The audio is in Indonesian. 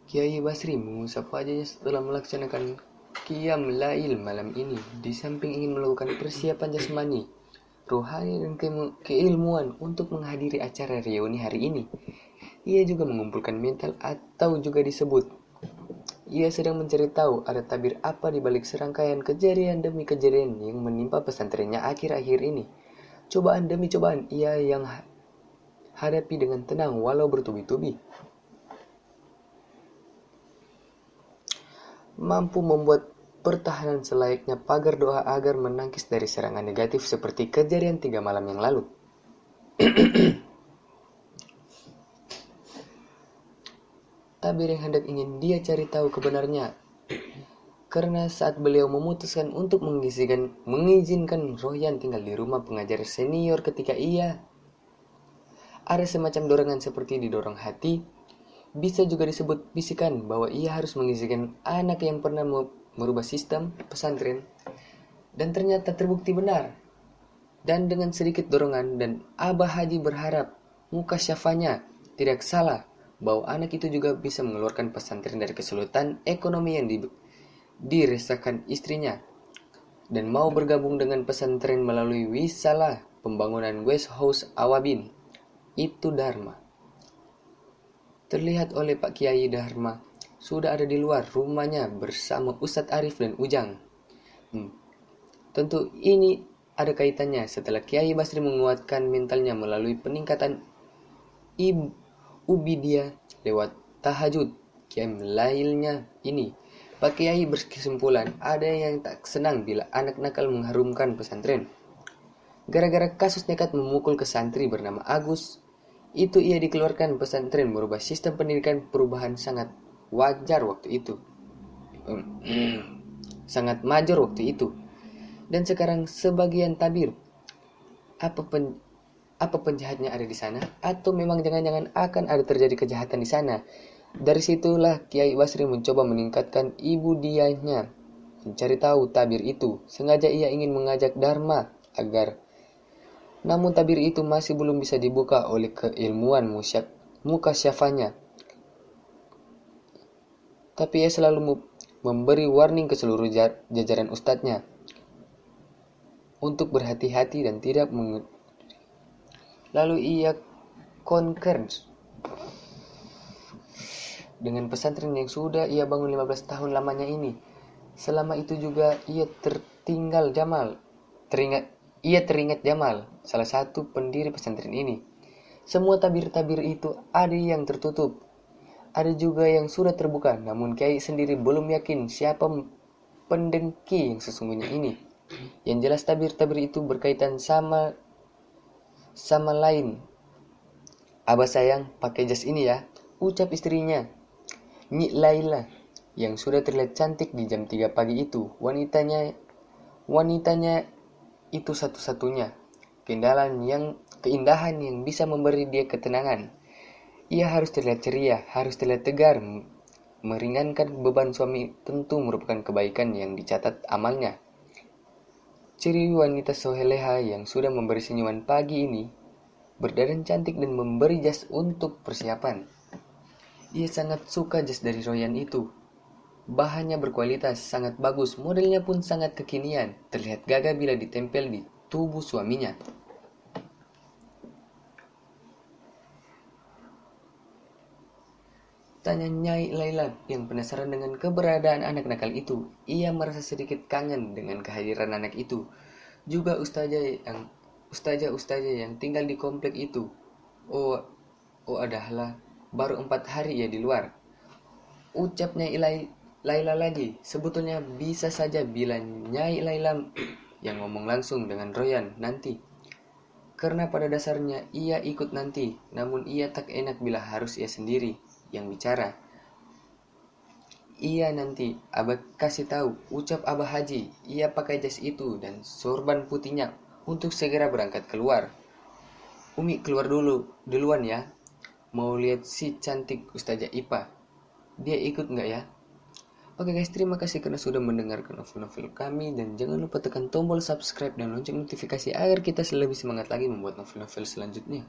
Kiai Basri mengusap wajahnya setelah melaksanakan qiyam lail malam ini. Di samping ingin melakukan persiapan jasmani, rohani dan keilmuan untuk menghadiri acara reuni hari ini, ia juga mengumpulkan mental atau juga disebut ia sedang mencari tahu ada tabir apa di balik serangkaian kejadian demi kejadian yang menimpa pesantrennya akhir-akhir ini. Cobaan demi cobaan ia yang hadapi dengan tenang walau bertubi-tubi. Mampu membuat pertahanan selayaknya pagar doa agar menangkis dari serangan negatif seperti kejadian 3 malam yang lalu. Tabir yang hendak ingin dia cari tahu kebenarnya. Karena saat beliau memutuskan untuk mengizinkan Royan tinggal di rumah pengajar senior ketika ia ada semacam dorongan seperti didorong hati, bisa juga disebut bisikan bahwa ia harus mengizinkan anak yang pernah merubah sistem pesantren dan ternyata terbukti benar. Dan dengan sedikit dorongan dan Abah Haji berharap muka syafanya tidak salah bahwa anak itu juga bisa mengeluarkan pesantren dari kesulitan ekonomi yang dirasakan istrinya dan mau bergabung dengan pesantren melalui wisalah pembangunan West House Awabin. Itu Dharma. Terlihat oleh Pak Kiai Dharma sudah ada di luar rumahnya bersama Ustadz Arif dan Ujang. Tentu ini ada kaitannya setelah Kiai Basri menguatkan mentalnya melalui peningkatan Ubidia lewat tahajud qiyam lailnya ini. Pak Kiai berkesimpulan ada yang tak senang bila anak nakal mengharumkan pesantren. Gara-gara kasus nekat memukul ke santri bernama Agus, itu ia dikeluarkan pesantren merubah sistem pendidikan. Perubahan sangat wajar waktu itu. Sangat major waktu itu. Dan sekarang sebagian tabir apa penjahatnya ada di sana? Atau memang jangan-jangan akan ada terjadi kejahatan di sana? Dari situlah Kiai Basri mencoba meningkatkan ibu dianya, mencari tahu tabir itu. Sengaja ia ingin mengajak Dharma agar, namun tabir itu masih belum bisa dibuka oleh keilmuan muka syafanya. Tapi ia selalu memberi warning ke seluruh jajaran ustadznya untuk berhati-hati dan tidak Lalu ia concur dengan pesantren yang sudah ia bangun 15 tahun lamanya ini. Selama itu juga ia teringat Jamal, salah satu pendiri pesantren ini. Semua tabir-tabir itu ada yang tertutup, ada juga yang sudah terbuka. Namun Kiai sendiri belum yakin siapa pendengki yang sesungguhnya ini. Yang jelas tabir-tabir itu berkaitan sama lain. Abah sayang, pakai jas ini ya, ucap istrinya, Nyi Laila, yang sudah terlihat cantik di jam 3 pagi itu. Wanitanya itu satu-satunya keindahan yang bisa memberi dia ketenangan. Ia harus terlihat ceria, harus terlihat tegar. Meringankan beban suami tentu merupakan kebaikan yang dicatat amalnya. Ciri wanita soheleha yang sudah memberi senyuman pagi ini, berdandan cantik dan memberi jas untuk persiapan. Ia sangat suka jas dari Royan itu. Bahannya berkualitas, sangat bagus, modelnya pun sangat kekinian, terlihat gagah bila ditempel di tubuh suaminya. Tanya Nyai Laila yang penasaran dengan keberadaan anak nakal itu. Ia merasa sedikit kangen dengan kehadiran anak itu. Juga ustazah yang tinggal di komplek itu. Oh adalah baru 4 hari ia di luar. Ucap Nyai Laila lagi. Sebetulnya bisa saja bila Nyai Laila yang ngomong langsung dengan Royan nanti. Karena pada dasarnya ia ikut nanti. Namun ia tak enak bila harus ia sendiri yang bicara. Iya nanti, Abah kasih tahu, ucap Abah Haji. Ia pakai jas itu dan sorban putihnya untuk segera berangkat keluar. Umi keluar duluan ya. Mau lihat si cantik Ustazah Ipa. Dia ikut nggak ya? Oke guys, terima kasih karena sudah mendengarkan novel-novel kami. Dan jangan lupa tekan tombol subscribe dan lonceng notifikasi agar kita lebih semangat lagi membuat novel-novel selanjutnya.